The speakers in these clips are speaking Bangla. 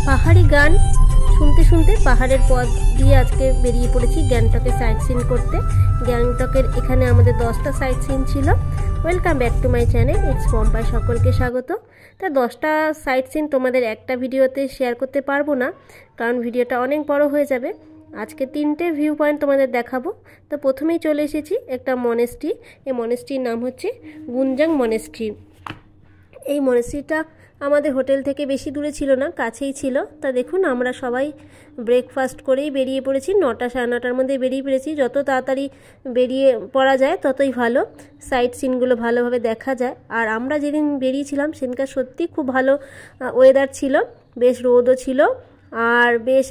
পাহাড়ি গান শুনতে শুনতে পাহাড়ের পথ দিয়ে আজকে বেরিয়ে পড়েছি গ্যাংটকে সাইট সিন করতে। গ্যাংটকের এখানে আমাদের 10টা সাইট সিন ছিল। Welcome back to my channel, it's Pompai, সকলকে স্বাগত। তা 10টা সাইট সিন তোমাদের একটা ভিডিওতে শেয়ার করতে পারবো না, কারণ ভিডিওটা অনেক বড় হয়ে যাবে। আজকে 3টে ভিউ পয়েন্ট তোমাদের দেখাবো। তো প্রথমেই চলে এসেছি একটা মনেস্ট্রি। এই মনেস্ট্রির নাম হচ্ছে গুনজাং মনেস্ট্রি। এই মনেস্ট্রিটা আমাদের হোটেল থেকে বেশি দূরে ছিল না, কাছেই ছিল। তা দেখুন, আমরা সবাই ব্রেকফাস্ট করেই বেরিয়ে পড়েছি। 9টা সাড়ে 9টার মধ্যে বেরিয়ে পড়েছি। যত তাড়াতাড়ি বেরিয়ে পড়া যায় ততই ভালো, সাইট সিনগুলো ভালোভাবে দেখা যায়। আর আমরা যেদিন বেরিয়েছিলাম সেদিনকার সত্যি খুব ভালো ওয়েদার ছিল, বেশ রোদও ছিল আর বেশ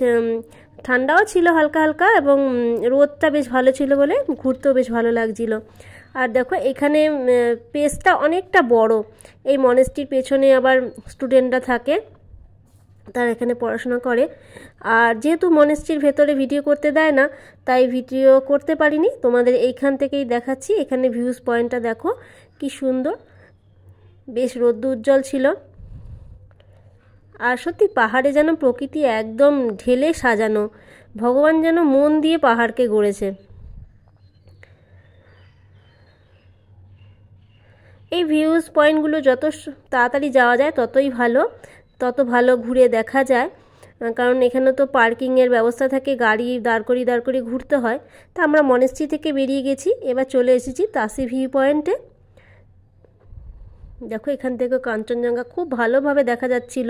ঠান্ডাও ছিল হালকা হালকা, এবং রোদটা বেশ ভালো ছিল বলে ঘুরতেও বেশ ভালো লাগছিল। আর দেখো, এখানে পেজটা অনেকটা বড়। এই মনেস্ট্রির পেছনে আবার স্টুডেন্টরা থাকে, তারা এখানে পড়াশোনা করে। আর যেহেতু মনেস্ট্রির ভেতরে ভিডিও করতে দেয় না, তাই ভিডিও করতে পারিনি। তোমাদের এইখান থেকেই দেখাচ্ছি। এখানে ভিউজ পয়েন্টটা দেখো কি সুন্দর, বেশ রোদ্দুর উজ্জ্বল ছিল। আর সত্যি পাহাড়ে যেন প্রকৃতি একদম ঢেলে সাজানো, ভগবান যেন মন দিয়ে পাহাড়কে গড়েছে। এই ভিউজ পয়েন্টগুলো যত তাড়াতাড়ি যাওয়া যায় ততই ভালো, তত ভালো ঘুরে দেখা যায়। কারণ এখানে তো পার্কিংয়ের ব্যবস্থা থাকে, গাড়ি দাঁড় করিয়ে ঘুরতে হয়। তা আমরা মনেস্ট্রি থেকে বেরিয়ে গেছি, এবার চলে এসেছি তাসি ভিউ পয়েন্টে। দেখো, এখান থেকে কাঞ্চনজঙ্ঘা খুব ভালোভাবে দেখা যাচ্ছিল।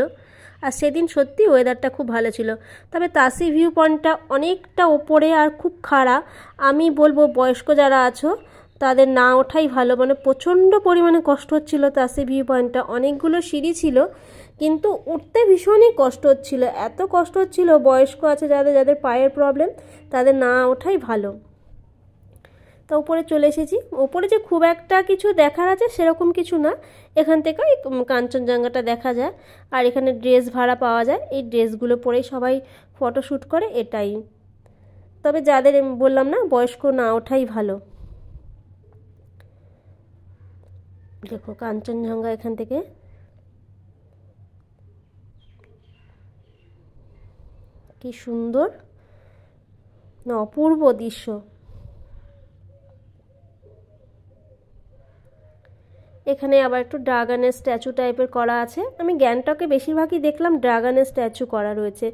আর সেদিন সত্যি ওয়েদারটা খুব ভালো ছিল। তবে তাসি ভিউ পয়েন্টটা অনেকটা ওপরে আর খুব খাড়া। আমি বলবো বয়স্ক যারা আছো তাদের না ওঠাই ভালো, মানে প্রচণ্ড পরিমাণে কষ্ট হচ্ছিল। তাসি ভিউ পয়েন্টটা অনেকগুলো সিঁড়ি ছিল, কিন্তু উঠতে ভীষণই কষ্ট হচ্ছিল। এত কষ্ট হচ্ছিল, বয়স্ক আছে যাদের পায়ের প্রবলেম, তাদের না ওঠাই ভালো। তো উপরে চলে এসেছি। উপরে যে খুব একটা কিছু দেখার আছে সেরকম কিছু না, এখান থেকে কাঞ্চনজঙ্ঘাটা দেখা যায়। আর এখানে ড্রেস ভাড়া পাওয়া যায়, এই ড্রেসগুলো পরেই সবাই ফটোশ্যুট করে, এটাই। তবে যাদের বললাম না, বয়স্ক না ওঠাই ভালো। দেখো কাঞ্চনজঙ্ঘা এখান থেকে কি সুন্দর, না অপূর্ব দৃশ্য। এখানে আবার একটু ড্রাগনের স্ট্যাচু টাইপের করা আছে। আমি গ্যাংটকে বেশিরভাগই দেখলাম ড্রাগনের স্ট্যাচু করা রয়েছে।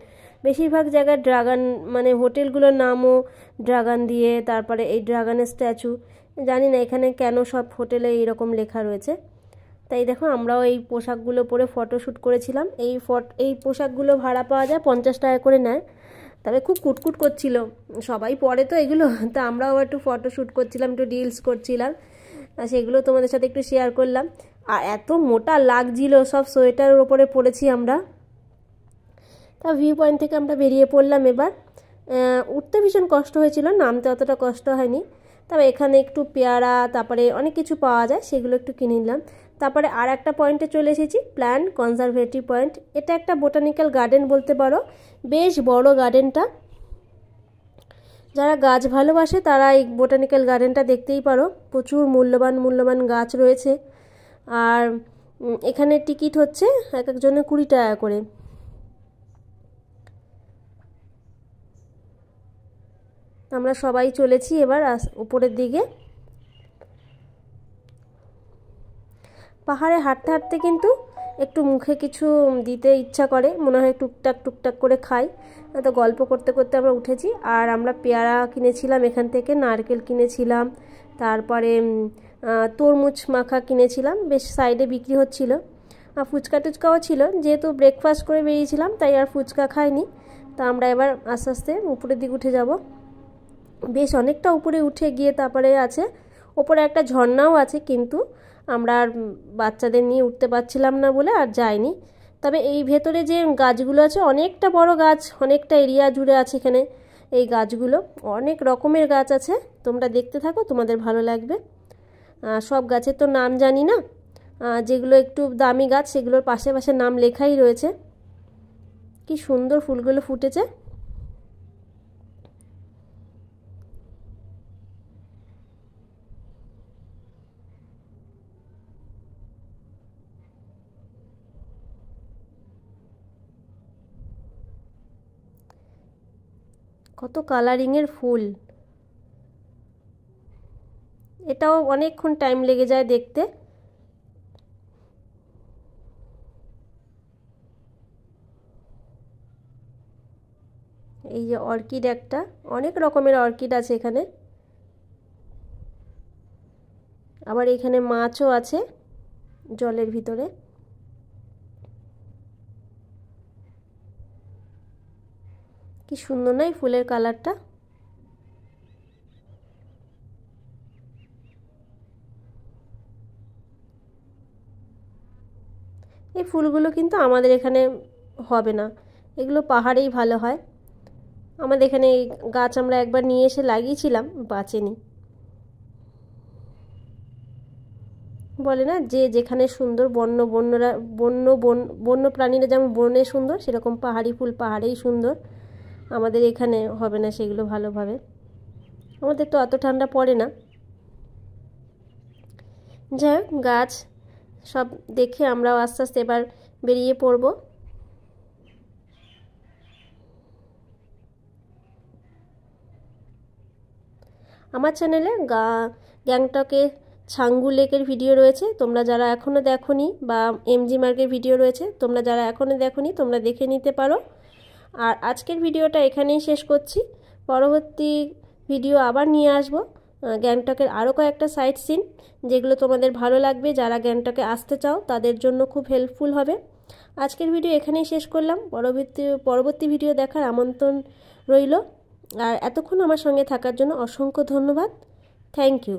বেশিরভাগ জায়গায় ড্রাগন, মানে হোটেলগুলোর নামও ড্রাগন দিয়ে, তারপরে এই ড্রাগনের স্ট্যাচু। জানি না এখানে কেন সব হোটেলে এইরকম লেখা রয়েছে। তাই দেখো, আমরাও এই পোশাকগুলো পরে ফটোশ্যুট করেছিলাম। এই পোশাকগুলো ভাড়া পাওয়া যায়, 50 টাকা করে নেয়। তবে খুব কুটকুট করছিল, সবাই পরে তো এগুলো, তা আমরাও একটু ফটোশ্যুট করছিলাম, একটু রিলস করছিলাম। সেগুলো তোমাদের সাথে একটু শেয়ার করলাম। আর এত মোটা লাগছিল, সব সোয়েটারের ওপরে পড়েছি আমরা। তা ভিউ পয়েন্ট থেকে আমরা বেরিয়ে পড়লাম। এবার উঠতে ভীষণ কষ্ট হয়েছিল, নামতে অতটা কষ্ট হয়নি। তবে এখানে একটু পেয়ারা, তারপরে অনেক কিছু পাওয়া যায়, সেগুলো একটু কিনে নিলাম। তারপরে আর একটা পয়েন্টে চলে এসেছি, প্ল্যান্ট কনজারভেটিভ পয়েন্ট। এটা একটা বোটানিক্যাল গার্ডেন বলতে পারো, বেশ বড় গার্ডেনটা। যারা গাছ ভালোবাসে তারা এই বোটানিক্যাল গার্ডেনটা দেখতেই পারো। প্রচুর মূল্যবান গাছ রয়েছে। আর এখানে টিকিট হচ্ছে এক একজনের 20 টাকা করে। আমরা সবাই চলেছি এবার উপরের দিকে। পাহাড়ে হাঁটতে হাঁটতে কিন্তু একটু মুখে কিছু দিতে ইচ্ছা করে, মনে হয় টুকটাক করে খাই। তো গল্প করতে করতে আমরা উঠেছি। আর আমরা পেয়ারা কিনেছিলাম এখান থেকে, নারকেল কিনেছিলাম, তারপরে তরমুজ মাখা কিনেছিলাম, বেশ সাইডে বিক্রি হচ্ছিল। আর ফুচকা টুচকাও ছিল। যেহেতু ব্রেকফাস্ট করে বেরিয়েছিলাম তাই আর ফুচকা খাইনি। তা আমরা এবার আস্তে আস্তে উপরের দিকে উঠে যাব। বেশ অনেকটা উপরে উঠে গিয়ে তারপরে আছে ওপরে একটা ঝর্ণাও আছে, কিন্তু আমরা আর বাচ্চাদের নিয়ে উঠতে পারছিলাম না বলে আর যাইনি। তবে এই ভেতরে যে গাছগুলো আছে, অনেকটা বড় গাছ, অনেকটা এরিয়া জুড়ে আছে এখানে এই গাছগুলো। অনেক রকমের গাছ আছে, তোমরা দেখতে থাকো, তোমাদের ভালো লাগবে। সব গাছের তো নাম জানি না, যেগুলো একটু দামি গাছ সেগুলোর পাশে পাশে নাম লেখাই রয়েছে। কি সুন্দর ফুলগুলো ফুটেছে। কত কালারিংয়ের ফুল, এটাও অনেকক্ষণ টাইম লেগে যায় দেখতে। এই যে অর্কিড, একটা অনেক রকমের অর্কিড আছে এখানে। আবার এখানে মাছও আছে জলের ভিতরে। কি সুন্দর না এই ফুলের কালারটা। এই ফুলগুলো কিন্তু আমাদের এখানে হবে না, এগুলো পাহাড়েই ভালো হয়। আমাদের এখানে এই গাছ আমরা একবার নিয়ে এসে লাগিয়েছিলাম, বাঁচেনি। বলে না যে যেখানে সুন্দর বন্য প্রাণীরা যেমন বনে সুন্দর, সেরকম পাহাড়ি ফুল পাহাড়েই সুন্দর। আমাদের এখানে হবে না সেগুলো ভালোভাবে, আমাদের তো অত ঠান্ডা পড়ে না। যাই হোক, গাছ সব দেখে আমরাও আস্তে আস্তে এবার বেরিয়ে পড়ব। আমার চ্যানেলে গ্যাংটকে ছাঙ্গু লেকের ভিডিও রয়েছে, তোমরা যারা এখনও দেখোনি, বা এমজি মার্গের ভিডিও রয়েছে, তোমরা যারা এখনও দেখোনি তোমরা দেখে নিতে পারো। আর আজকের ভিডিওটা এখানেই শেষ করছি, পরবর্তী ভিডিও আবার নিয়ে আসব গ্যাংটকের আরও কয়েকটা সাইট সিন, যেগুলো তোমাদের ভালো লাগবে। যারা গ্যাংটকে আসতে চাও তাদের জন্য খুব হেল্পফুল হবে। আজকের ভিডিও এখানেই শেষ করলাম, পরবর্তী ভিডিও দেখার আমন্ত্রণ রইল। আর এতক্ষণ আমার সঙ্গে থাকার জন্য অসংখ্য ধন্যবাদ। Thank you.